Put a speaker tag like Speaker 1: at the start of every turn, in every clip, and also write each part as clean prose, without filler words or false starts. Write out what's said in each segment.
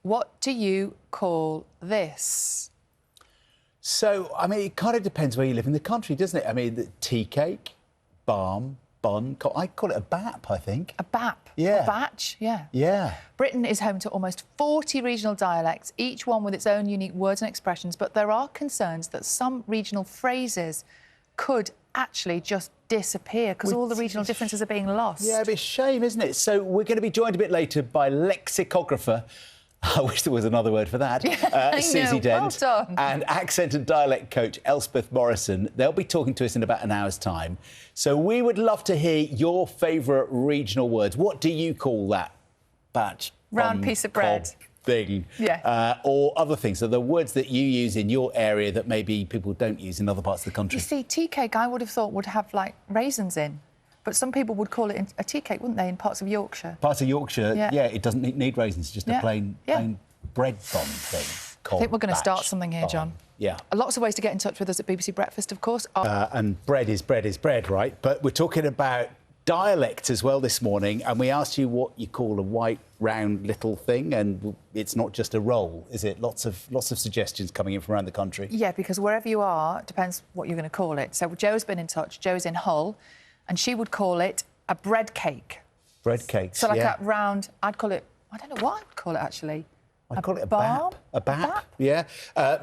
Speaker 1: What do you call this?
Speaker 2: So, I mean, it kind of depends where you live in the country, doesn't it? I mean, the tea cake, barm, bun. I call it a bap, I think.
Speaker 1: A bap?
Speaker 2: Yeah.
Speaker 1: A batch? Yeah.
Speaker 2: Yeah.
Speaker 1: Britain is home to almost 40 regional dialects, each one with its own unique words and expressions, but there are concerns that some regional phrases could actually just disappear because all the regional differences are being lost.
Speaker 2: Yeah, it's a shame, isn't it? So we're going to be joined a bit later by lexicographer, I wish there was another word for that, Susie Dent,
Speaker 1: well done.
Speaker 2: and accent and dialect coach Elspeth Morrison. They'll be talking to us in about an hour's time. So we would love to hear your favourite regional words. What do you call that batch?
Speaker 1: Round piece of bread.
Speaker 2: Thing.
Speaker 1: Yeah.
Speaker 2: Or other things. So the words that you use in your area that maybe people don't use in other parts of the country.
Speaker 1: You see, tea cake, I would have thought would have, like, raisins in. But some people would call it a tea cake, wouldn't they, in parts of Yorkshire?
Speaker 2: Parts of Yorkshire, yeah, it doesn't need raisins, just a plain bread bun thing.
Speaker 1: I think we're going to start something here, John.
Speaker 2: Yeah.
Speaker 1: Lots of ways to get in touch with us at BBC Breakfast, of course.
Speaker 2: And bread is bread, right? But we're talking about dialect as well this morning, and we asked you what you call a white, round little thing, and it's not just a roll, is it? Lots of suggestions coming in from around the country.
Speaker 1: Yeah, because wherever you are, it depends what you're going to call it. So Jo's been in touch. Jo's in Hull, and she would call it a bread cake.
Speaker 2: Bread cakes,
Speaker 1: so like a round, I'd call it, I don't know what I'd call it actually.
Speaker 2: I'd call it a
Speaker 1: barm?
Speaker 2: bap. A bap, yeah.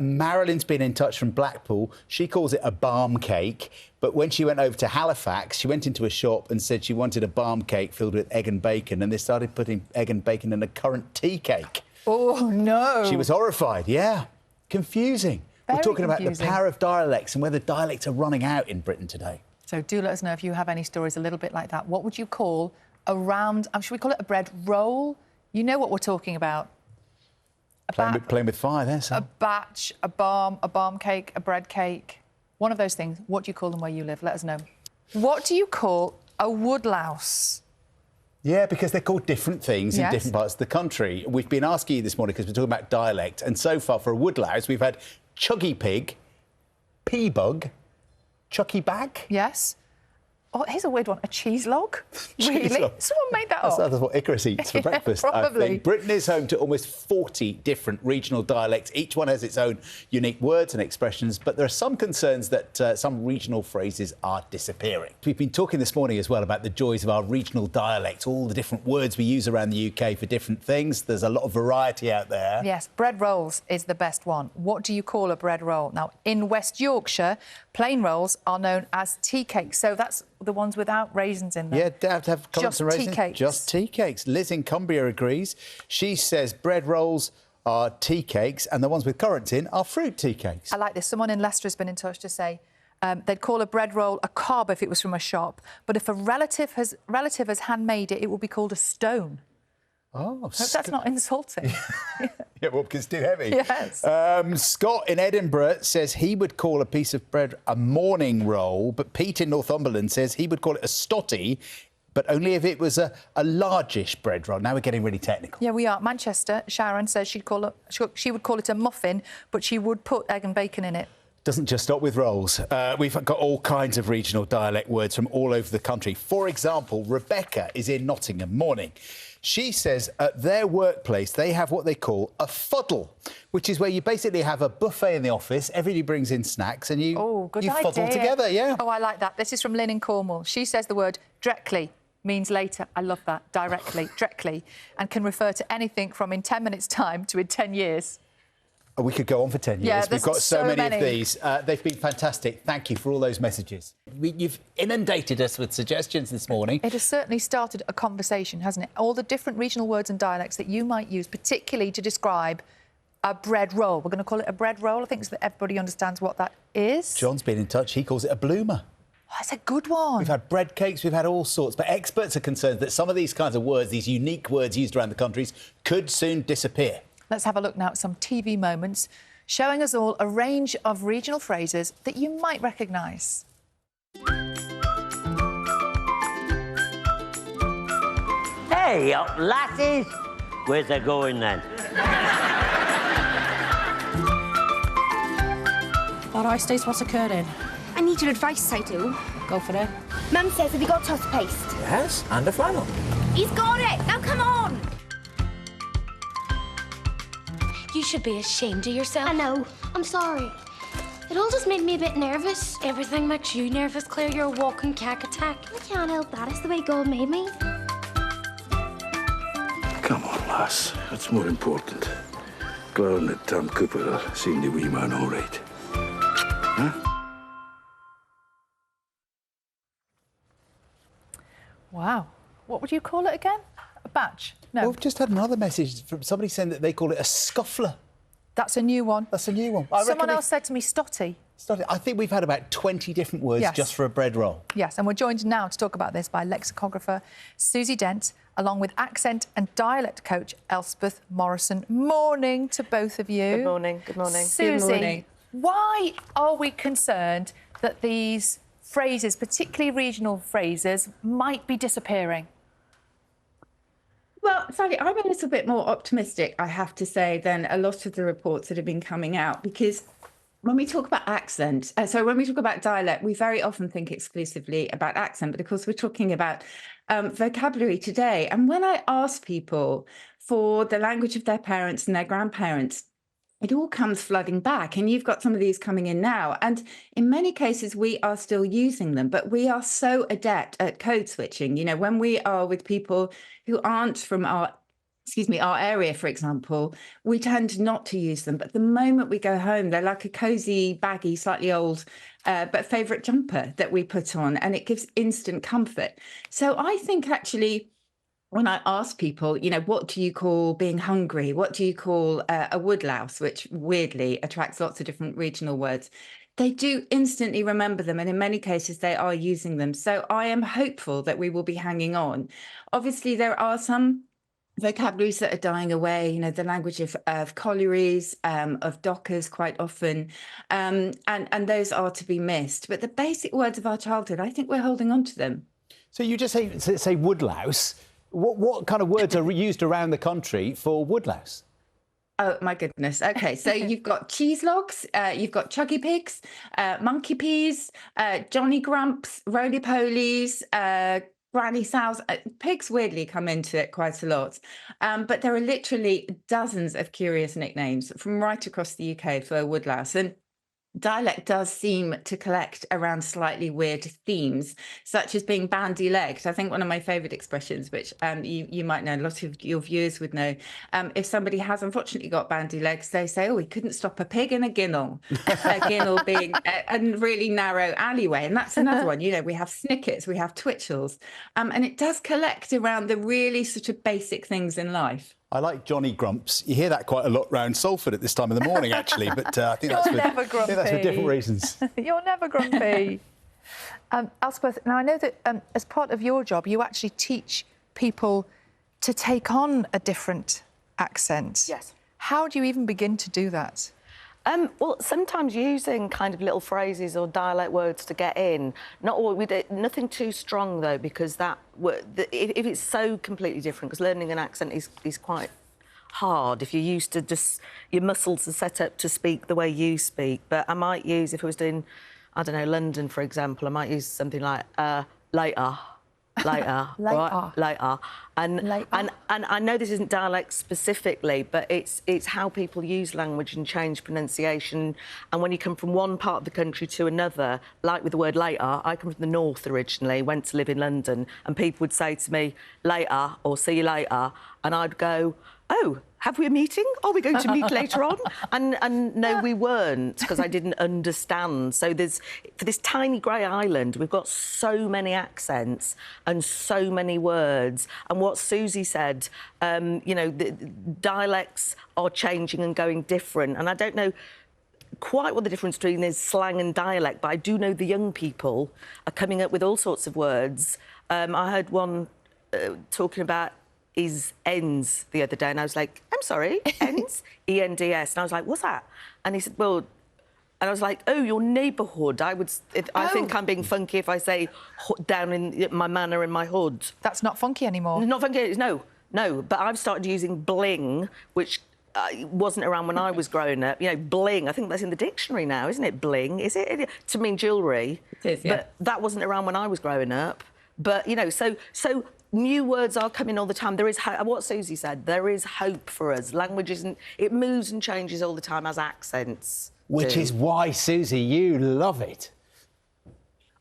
Speaker 2: Marilyn's been in touch from Blackpool. She calls it a barm cake, but when she went over to Halifax, she went into a shop and said she wanted a barm cake filled with egg and bacon, and they started putting egg and bacon in a currant tea cake.
Speaker 1: Oh, no.
Speaker 2: She was horrified, yeah. Confusing. We're talking about the power of dialects and whether dialects are running out in Britain today.
Speaker 1: So do let us know if you have any stories a little bit like that. What would you call a round, should we call it a bread roll? You know what we're talking about.
Speaker 2: Playing with fire there, son.
Speaker 1: A batch, a barm cake, a bread cake. One of those things. What do you call them where you live? Let us know. What do you call a woodlouse?
Speaker 2: Yeah, because they're called different things in different parts of the country. We've been asking you this morning because we're talking about dialect, and so far for a woodlouse, we've had chuggy pig, pea bug, chucky back.
Speaker 1: Yes. Oh, here's a weird one. A cheese log? Really?
Speaker 2: Log.
Speaker 1: Someone made that up.
Speaker 2: That's what Icarus eats for breakfast,
Speaker 1: probably.
Speaker 2: I think. Britain is home to almost 40 different regional dialects. Each one has its own unique words and expressions, but there are some concerns that some regional phrases are disappearing. We've been talking this morning as well about the joys of our regional dialects, all the different words we use around the UK for different things. There's a lot of variety out there.
Speaker 1: Yes, bread rolls is the best one. What do you call a bread roll? Now, in West Yorkshire, plain rolls are known as tea cakes, so that's the ones without raisins in them.
Speaker 2: Yeah, they have to have currants and raisins.
Speaker 1: Just tea cakes.
Speaker 2: Just tea cakes. Liz in Cumbria agrees. She says bread rolls are tea cakes and the ones with currants in are fruit tea cakes.
Speaker 1: I like this. Someone in Leicester has been in touch to say they'd call a bread roll a cob if it was from a shop, but if a relative has handmade it, it will be called a stone.
Speaker 2: Oh,
Speaker 1: hope that's not insulting.
Speaker 2: Yeah, well, because it's too heavy.
Speaker 1: Yes.
Speaker 2: Scott in Edinburgh says he would call a piece of bread a morning roll, but Pete in Northumberland says he would call it a stotty, but only if it was a largish bread roll. Now we're getting really technical.
Speaker 1: Yeah, we are. Manchester, Sharon says she would call it a muffin, but she would put egg and bacon in it.
Speaker 2: Doesn't just stop with rolls. We've got all kinds of regional dialect words from all over the country. For example, Rebecca is in Nottingham. Morning. She says at their workplace they have what they call a fuddle, which is where you basically have a buffet in the office, everybody brings in snacks and you fuddle together, yeah.
Speaker 1: Oh, I like that. This is from Lynn in Cornwall. She says the word directly means later. I love that. Directly, directly, and can refer to anything from in 10 minutes' time to in 10 years.
Speaker 2: We could go on for 10 years.
Speaker 1: Yeah,
Speaker 2: we've got so many of these. They've been fantastic. Thank you for all those messages. You've inundated us with suggestions this morning.
Speaker 1: It has certainly started a conversation, hasn't it? All the different regional words and dialects that you might use, particularly to describe a bread roll. We're going to call it a bread roll. I think so that everybody understands what that is.
Speaker 2: John's been in touch. He calls it a bloomer.
Speaker 1: Oh, that's a good one.
Speaker 2: We've had bread cakes, we've had all sorts, but experts are concerned that some of these kinds of words, these unique words used around the countries, could soon disappear.
Speaker 1: Let's have a look now at some TV moments showing us all a range of regional phrases that you might recognise.
Speaker 3: Hey, up, lasses! Where's they going then?
Speaker 4: All right, Stace, what's occurring?
Speaker 5: I need your advice, I do.
Speaker 4: Go for it.
Speaker 5: Mum says, have you got toast paste?
Speaker 6: Yes, and a flannel.
Speaker 5: He's got it! Now come on!
Speaker 6: You should be ashamed of yourself.
Speaker 5: I know. I'm sorry. It all just made me a bit nervous.
Speaker 6: Everything makes you nervous, Claire. You're a walking cack attack.
Speaker 5: I can't help that. It's the way God made me.
Speaker 7: Come on, lass. What's more important? Glad that Tom Cooper are seeing the wee man all right. Huh?
Speaker 1: Wow. What would you call it again? A batch? No.
Speaker 2: Well, we've just had another message from somebody saying that they call it a scuffler.
Speaker 1: That's a new one.
Speaker 2: That's a new one.
Speaker 1: Someone else said to me stotty.
Speaker 2: I think we've had about 20 different words just for a bread roll.
Speaker 1: Yes, and we're joined now to talk about this by lexicographer Susie Dent, along with accent and dialect coach Elspeth Morrison. Morning to both of you.
Speaker 8: Good morning. Good morning.
Speaker 1: Susie,
Speaker 8: Good morning.
Speaker 1: why are we concerned that these phrases, particularly regional phrases, might be disappearing?
Speaker 9: Well, Sally, I'm a little bit more optimistic, I have to say, than a lot of the reports that have been coming out, because when we talk about accent, when we talk about dialect, we very often think exclusively about accent, but of course we're talking about vocabulary today. And when I ask people for the language of their parents and their grandparents, it all comes flooding back. And you've got some of these coming in now. And in many cases, we are still using them, but we are so adept at code switching. You know, when we are with people who aren't from our area, for example, we tend not to use them. But the moment we go home, they're like a cosy, baggy, slightly old, but favourite jumper that we put on, and it gives instant comfort. So I think actually, when I ask people, you know, what do you call being hungry? What do you call a woodlouse, which weirdly attracts lots of different regional words? They do instantly remember them, and in many cases they are using them. So I am hopeful that we will be hanging on. Obviously, there are some vocabularies that are dying away, you know, the language of collieries, of dockers quite often, and those are to be missed. But the basic words of our childhood, I think we're holding on to them.
Speaker 2: So you just say woodlouse. What kind of words are used around the country for woodlouse?
Speaker 9: Oh, my goodness. OK, so you've got cheese logs, you've got chuggy pigs, monkey peas, Johnny Grumps, roly-polies, granny sows. Pigs weirdly come into it quite a lot. But there are literally dozens of curious nicknames from right across the UK for woodlouse. And dialect does seem to collect around slightly weird themes, such as being bandy-legged. I think one of my favourite expressions, which you might know, a lot of your viewers would know, if somebody has unfortunately got bandy legs, they say, oh, he couldn't stop a pig in a ginnel. A ginnel being a really narrow alleyway. And that's another one. You know, we have snickets, we have twitchels. And it does collect around the really sort of basic things in life.
Speaker 2: I like Johnny Grumps. You hear that quite a lot round Salford at this time of the morning, actually, but I think that's for different reasons.
Speaker 1: You're never grumpy. Elspeth, now I know that as part of your job, you actually teach people to take on a different accent.
Speaker 8: Yes.
Speaker 1: How do you even begin to do that?
Speaker 8: Well, sometimes using kind of little phrases or dialect words to get in. Not all, nothing too strong though, because if it's so completely different, because learning an accent is quite hard if you're used to just your muscles are set up to speak the way you speak. But I might use, if I was doing, I don't know, London, for example, I might use something like later. Later. And I know this isn't dialect specifically, but it's how people use language and change pronunciation. And when you come from one part of the country to another, like with the word later, I come from the north originally, went to live in London, and people would say to me, later, or see you later, and I'd go, oh, have we a meeting? Are we going to meet later on? And no, we weren't, because I didn't understand. So for this tiny grey island, we've got so many accents and so many words. And what Susie said, you know, the dialects are changing and going different. And I don't know quite what the difference between is slang and dialect, but I do know the young people are coming up with all sorts of words. I heard one talking about his ends the other day, and I was like, I'm sorry, ends? E-N-D-S. And I was like, what's that? And he said, well, and I was like, oh, your neighbourhood. I think I'm being funky if I say down in my manor in my hood.
Speaker 1: That's not funky anymore.
Speaker 8: Not funky, no. But I've started using bling, which wasn't around when I was growing up. You know, bling, I think that's in the dictionary now, isn't it? Bling, is it? To mean jewellery.
Speaker 9: It is, yeah.
Speaker 8: But that wasn't around when I was growing up. But, you know, so new words are coming all the time. There is, what Susie said, there is hope for us. Language isn't... It moves and changes all the time as accents
Speaker 2: Which
Speaker 8: do.
Speaker 2: is why, Susie, you love it.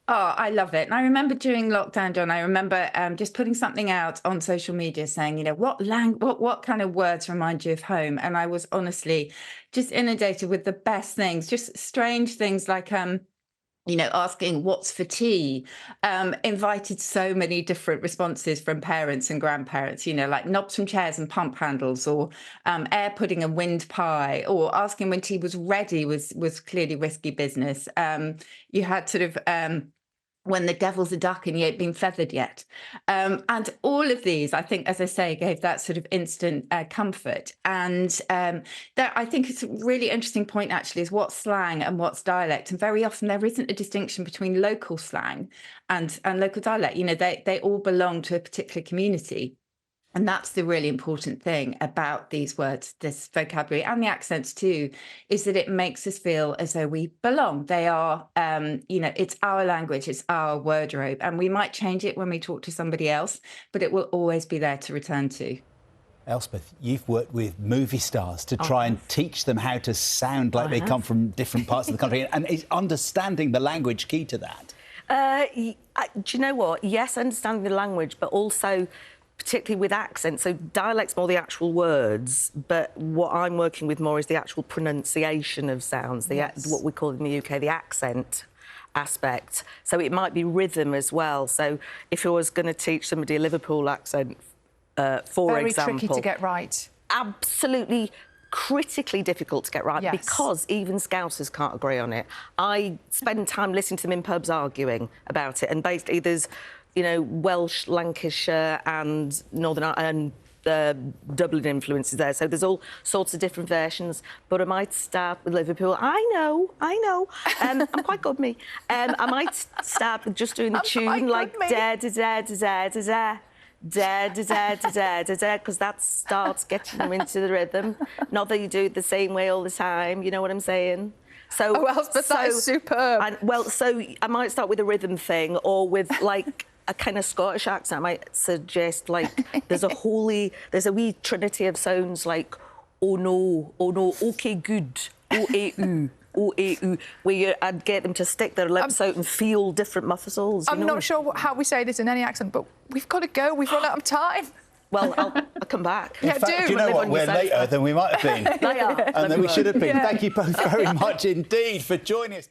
Speaker 9: Oh, I love it. And I remember during lockdown, John, I remember just putting something out on social media saying, you know, what kind of words remind you of home? And I was honestly just inundated with the best things, just strange things like, you know, asking what's for tea, invited so many different responses from parents and grandparents, you know, like knobs from chairs and pump handles, or air pudding and wind pie, or asking when tea was ready was clearly risky business. You had sort of... when the devil's a duck and you ain't been feathered yet. And all of these, I think, as I say, gave that sort of instant comfort. And that, I think it's a really interesting point, actually, is what's slang and what's dialect. And very often there isn't a distinction between local slang and local dialect. You know, they all belong to a particular community. And that's the really important thing about these words, this vocabulary and the accents too, is that it makes us feel as though we belong. They are, you know, it's our language, it's our wardrobe, and we might change it when we talk to somebody else, but it will always be there to return to.
Speaker 2: Elspeth, you've worked with movie stars to try and teach them how to sound like they come from different parts of the country, and is understanding the language key to that?
Speaker 8: Do you know what? Yes, understanding the language, but also... particularly with accents, so dialect's more the actual words, but what I'm working with more is the actual pronunciation of sounds, what we call in the UK the accent aspect. So it might be rhythm as well. So if I was going to teach somebody a Liverpool accent, for example...
Speaker 1: Very tricky to get right.
Speaker 8: Absolutely critically difficult to get right, because even Scousers can't agree on it. I spend time listening to them in pubs arguing about it, and basically there's... you know, Welsh, Lancashire and Northern Ireland and Dublin influences there. So there's all sorts of different versions. But I might start with Liverpool. I know. I'm quite good, me. I might start with just doing the tune, like da-da-da-da-da-da-da. Da-da-da-da-da-da-da, because that starts getting them into the rhythm. Not that you do it the same way all the time, you know what I'm saying? So,
Speaker 1: Elspeth, that is superb.
Speaker 8: So I might start with a rhythm thing, or with, like, a kind of Scottish accent. I might suggest, like, there's a wee trinity of sounds, like, oh no, okay, good, oh-eh-oo. Where I'd get them to stick their lips out and feel different muscles.
Speaker 1: I'm not sure how we say this in any accent, but we've got to go. We've run out of time.
Speaker 8: Well, I'll come back.
Speaker 2: In fact, do you know what? We're later than we might have been.
Speaker 8: They are.
Speaker 2: And then we should have been. Thank you both very much indeed for joining us.